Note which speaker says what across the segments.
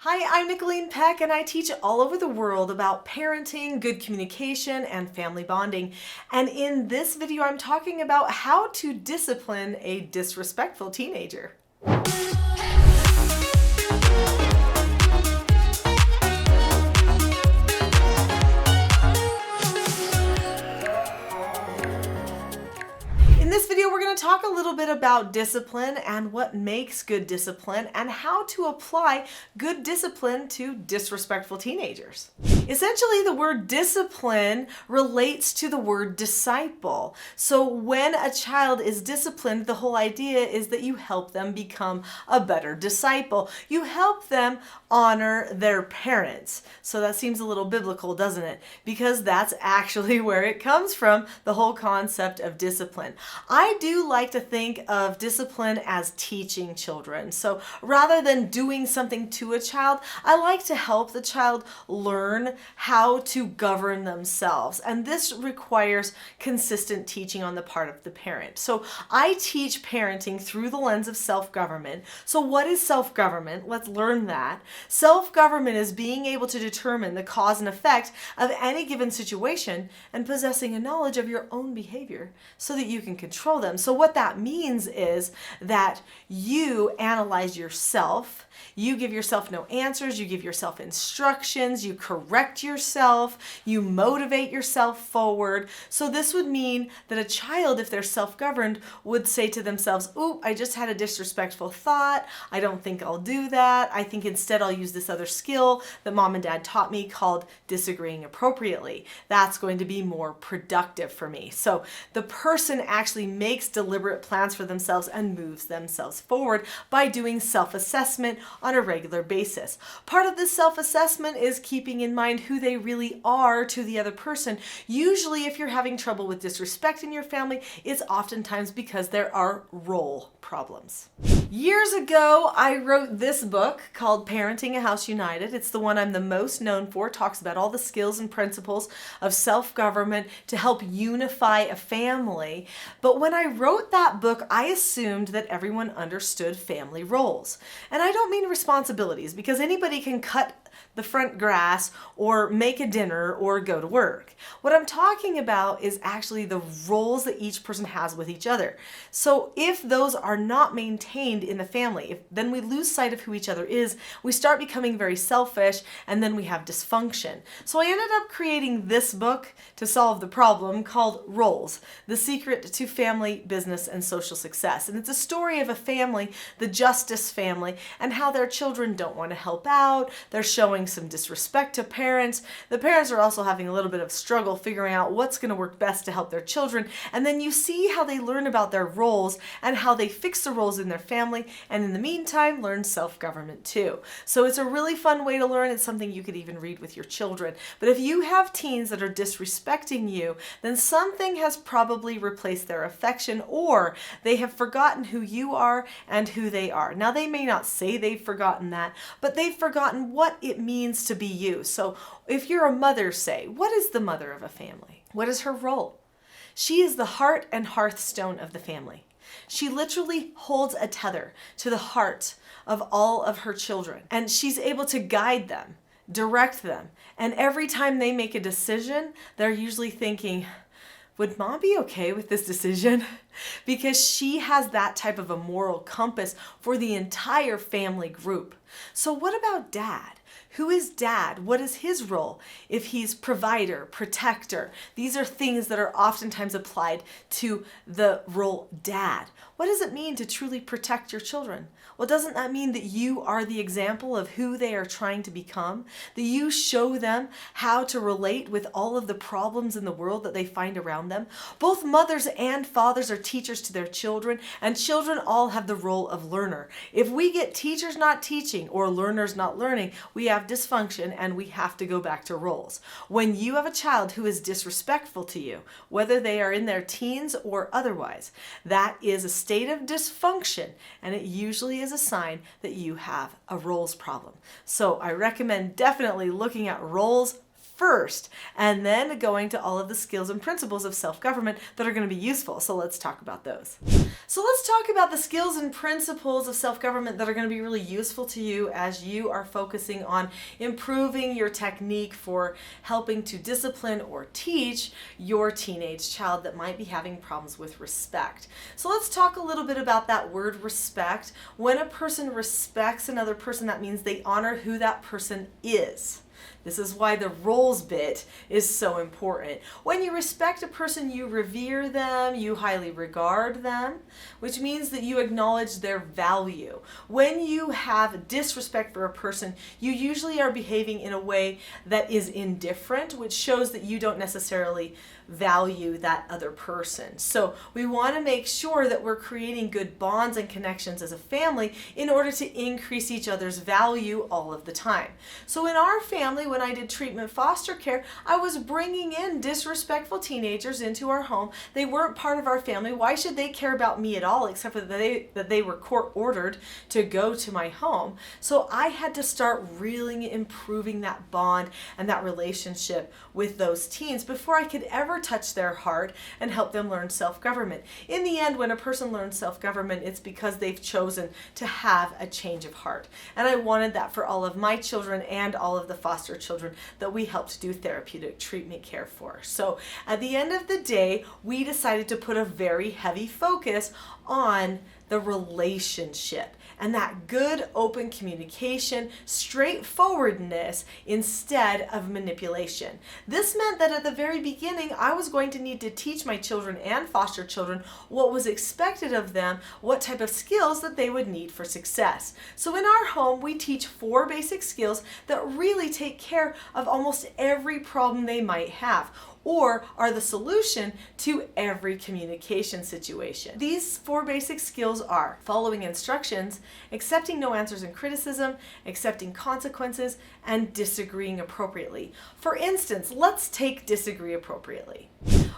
Speaker 1: Hi, I'm Nicholeen Peck, and I teach all over the world about parenting, good communication, and family bonding. And in this video, I'm talking about how to discipline a disrespectful teenager. In this video, we're going to talk a little bit about discipline and what makes good discipline and how to apply good discipline to disrespectful teenagers. Essentially, the word discipline relates to the word disciple. So when a child is disciplined, the whole idea is that you help them become a better disciple. You help them honor their parents. So that seems a little biblical, doesn't it? Because that's actually where it comes from, the whole concept of discipline. I do like to think of discipline as teaching children. So rather than doing something to a child, I like to help the child learn how to govern themselves. And this requires consistent teaching on the part of the parent. So I teach parenting through the lens of self-government. So what is self-government? Let's learn that. Self-government is being able to determine the cause and effect of any given situation and possessing a knowledge of your own behavior so that you can control them. So what that means is that you analyze yourself, you give yourself no answers, you give yourself instructions, you correct yourself, you motivate yourself forward. So this would mean that a child, if they're self-governed, would say to themselves, "Ooh, I just had a disrespectful thought. I don't think I'll do that. I think instead I'll use this other skill that mom and dad taught me called disagreeing appropriately. That's going to be more productive for me." So the person actually makes deliberate plans for themselves and moves themselves forward by doing self-assessment on a regular basis. Part of this self-assessment is keeping in mind who they really are to the other person. Usually, if you're having trouble with disrespect in your family, it's oftentimes because there are role problems. Years ago, I wrote this book called Parenting a House United. It's the one I'm the most known for. It talks about all the skills and principles of self-government to help unify a family. But when I wrote that book, I assumed that everyone understood family roles. And I don't mean responsibilities, because anybody can cut the front grass or make a dinner or go to work. What I'm talking about is actually the roles that each person has with each other. So if those are not maintained in the family, then we lose sight of who each other is, we start becoming very selfish, and then we have dysfunction. So I ended up creating this book to solve the problem called Roles: The Secret to Family, Business, and Social Success. And it's a story of a family, the Justice family, and how their children don't want to help out, they're showing some disrespect to parents. The parents are also having a little bit of struggle figuring out what's going to work best to help their children. And then you see how they learn about their roles and how they fix the roles in their family, and in the meantime learn self-government too. So it's a really fun way to learn. It's something you could even read with your children. But if you have teens that are disrespecting you, then something has probably replaced their affection, or they have forgotten who you are and who they are. Now, they may not say they've forgotten that, but they've forgotten what it means to be you. So if you're a mother, say, what is the mother of a family? What is her role? She is the heart and hearthstone of the family. She literally holds a tether to the heart of all of her children, and she's able to guide them, direct them. And every time they make a decision, they're usually thinking, would mom be okay with this decision? Because she has that type of a moral compass for the entire family group. So what about dad? Who is dad? What is his role? If he's provider, protector, these are things that are oftentimes applied to the role dad. What does it mean to truly protect your children? Well, doesn't that mean that you are the example of who they are trying to become? That you show them how to relate with all of the problems in the world that they find around them? Both mothers and fathers are teachers to their children, and children all have the role of learner. If we get teachers not teaching or learners not learning, we have dysfunction, and we have to go back to roles. When you have a child who is disrespectful to you, whether they are in their teens or otherwise, that is a state of dysfunction, and it usually is a sign that you have a roles problem. So I recommend definitely looking at roles first, and then going to all of the skills and principles of self-government that are going to be useful. So let's talk about those. So let's talk about the skills and principles of self-government that are going to be really useful to you as you are focusing on improving your technique for helping to discipline or teach your teenage child that might be having problems with respect. So let's talk a little bit about that word respect. When a person respects another person, that means they honor who that person is. This is why the roles bit is so important. When you respect a person, you revere them, you highly regard them, which means that you acknowledge their value. When you have disrespect for a person, you usually are behaving in a way that is indifferent, which shows that you don't necessarily value that other person. So we want to make sure that we're creating good bonds and connections as a family in order to increase each other's value all of the time. So in our family, when I did treatment foster care, I was bringing in disrespectful teenagers into our home. They weren't part of our family. Why should they care about me at all, except for that they were court ordered to go to my home? So I had to start really improving that bond and that relationship with those teens before I could ever touch their heart and help them learn self-government. In the end, when a person learns self-government, it's because they've chosen to have a change of heart. And I wanted that for all of my children and all of the foster children that we helped do therapeutic treatment care for. So at the end of the day, we decided to put a very heavy focus on the relationship and that good open communication, straightforwardness instead of manipulation. This meant that at the very beginning, I was going to need to teach my children and foster children what was expected of them, what type of skills that they would need for success. So in our home, we teach 4 basic skills that really take care of almost every problem they might have, or are the solution to every communication situation. These 4 basic skills are following instructions, accepting no answers and criticism, accepting consequences, and disagreeing appropriately. For instance, let's take disagree appropriately.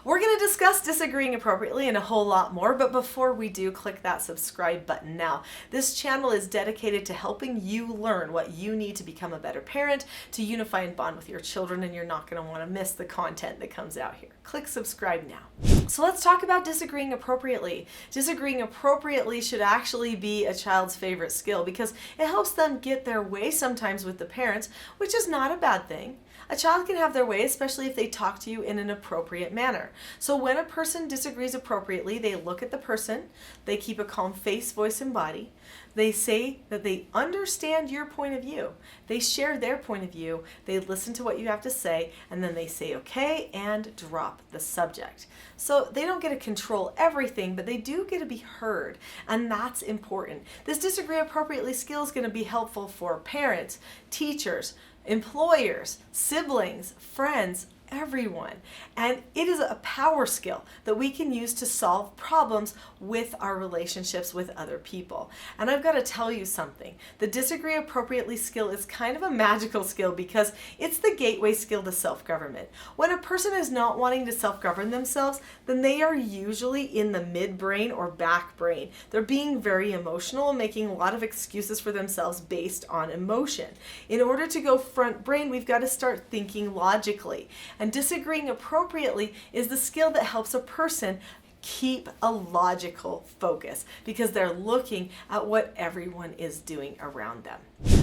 Speaker 1: We're going to discuss disagreeing appropriately and a whole lot more, but before we do, click that subscribe button now. This channel is dedicated to helping you learn what you need to become a better parent, to unify and bond with your children, and you're not going to want to miss the content that comes out here. Click subscribe now. So let's talk about disagreeing appropriately. Disagreeing appropriately should actually be a child's favorite skill because it helps them get their way sometimes with the parents, which is not a bad thing. A child can have their way, especially if they talk to you in an appropriate manner. So when a person disagrees appropriately, they look at the person, they keep a calm face, voice, and body. They say that they understand your point of view. They share their point of view, they listen to what you have to say, and then they say okay and drop the subject. So they don't get to control everything, but they do get to be heard, and that's important. This disagree appropriately skill is going to be helpful for parents, teachers, employers, siblings, friends, everyone. And it is a power skill that we can use to solve problems with our relationships with other people. And I've got to tell you something. The disagree appropriately skill is kind of a magical skill because it's the gateway skill to self-government. When a person is not wanting to self-govern themselves, then they are usually in the midbrain or back brain. They're being very emotional and making a lot of excuses for themselves based on emotion. In order to go front brain, we've got to start thinking logically. And disagreeing appropriately is the skill that helps a person keep a logical focus because they're looking at what everyone is doing around them.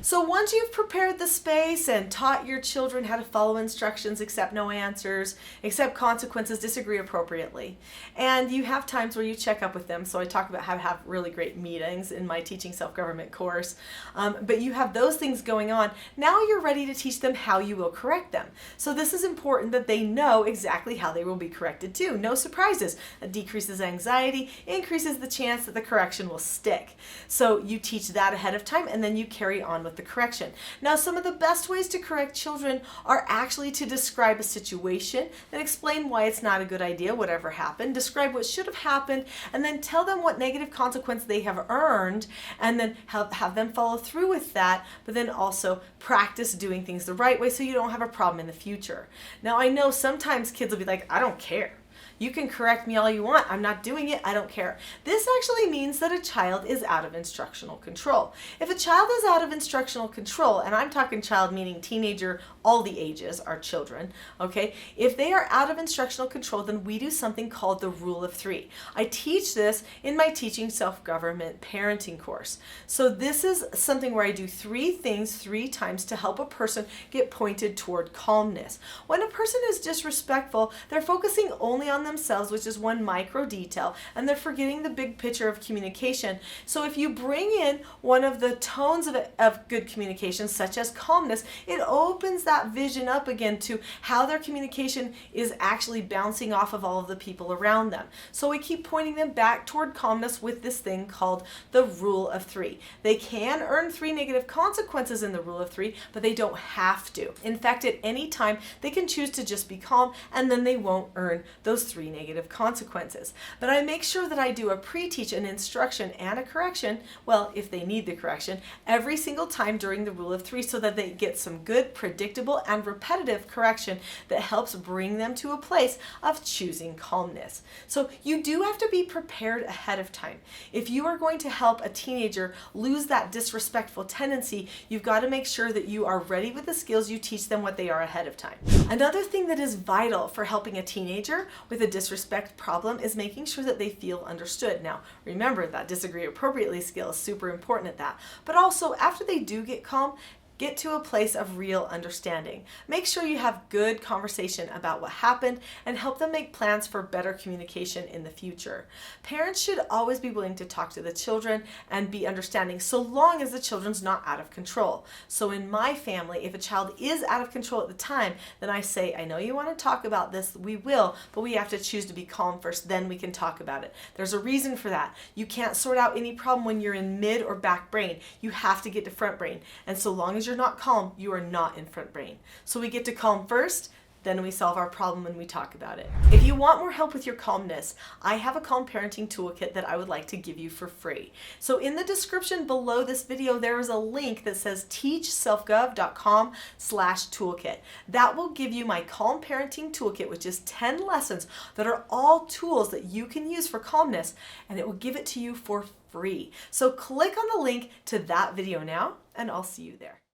Speaker 1: So once you've prepared the space and taught your children how to follow instructions, accept no answers, accept consequences, disagree appropriately, and you have times where you check up with them, so I talk about how to have really great meetings in my Teaching Self-Government course, but you have those things going on, now you're ready to teach them how you will correct them. So this is important that they know exactly how they will be corrected too. No surprises. It decreases anxiety, increases the chance that the correction will stick. So you teach that ahead of time and then you carry on with the correction. Now, some of the best ways to correct children are actually to describe a situation and explain why it's not a good idea, whatever happened, describe what should have happened, and then tell them what negative consequence they have earned, and then have them follow through with that, but then also practice doing things the right way so you don't have a problem in the future. Now, I know sometimes kids will be like, I don't care. You can correct me all you want. I'm not doing it. I don't care. This actually means that a child is out of instructional control. If a child is out of instructional control, and I'm talking child meaning teenager, all the ages are children, okay? If they are out of instructional control, then we do something called the rule of three. I teach this in my Teaching Self-Government Parenting course. So this is something where I do 3 things 3 times to help a person get pointed toward calmness. When a person is disrespectful, they're focusing only on themselves, which is one micro detail, and they're forgetting the big picture of communication. So if you bring in one of the tones of good communication, such as calmness, it opens that vision up again to how their communication is actually bouncing off of all of the people around them. So we keep pointing them back toward calmness with this thing called the rule of 3. They can earn 3 negative consequences in the rule of 3, but they don't have to. In fact, at any time, they can choose to just be calm, and then they won't earn those 3 negative consequences. But I make sure that I do a pre-teach, an instruction, and a correction, well, if they need the correction, every single time during the rule of 3 so that they get some good, predictable, and repetitive correction that helps bring them to a place of choosing calmness. So you do have to be prepared ahead of time. If you are going to help a teenager lose that disrespectful tendency, you've got to make sure that you are ready with the skills, you teach them what they are ahead of time. Another thing that is vital for helping a teenager with a disrespect problem is making sure that they feel understood. Now, remember that disagree appropriately skill is super important at that. But also, after they do get calm, get to a place of real understanding. Make sure you have good conversation about what happened and help them make plans for better communication in the future. Parents should always be willing to talk to the children and be understanding so long as the children's not out of control. So in my family, if a child is out of control at the time, then I say, I know you want to talk about this, we will, but we have to choose to be calm first, then we can talk about it. There's a reason for that. You can't sort out any problem when you're in mid or back brain. You have to get to front brain. And so long as you're not calm, you are not in front brain. So we get to calm first, then we solve our problem when we talk about it. If you want more help with your calmness, I have a Calm Parenting Toolkit that I would like to give you for free. So in the description below this video, there is a link that says teachselfgov.com/toolkit. That will give you my Calm Parenting Toolkit, which is 10 lessons that are all tools that you can use for calmness, and it will give it to you for free. So click on the link to that video now, and I'll see you there.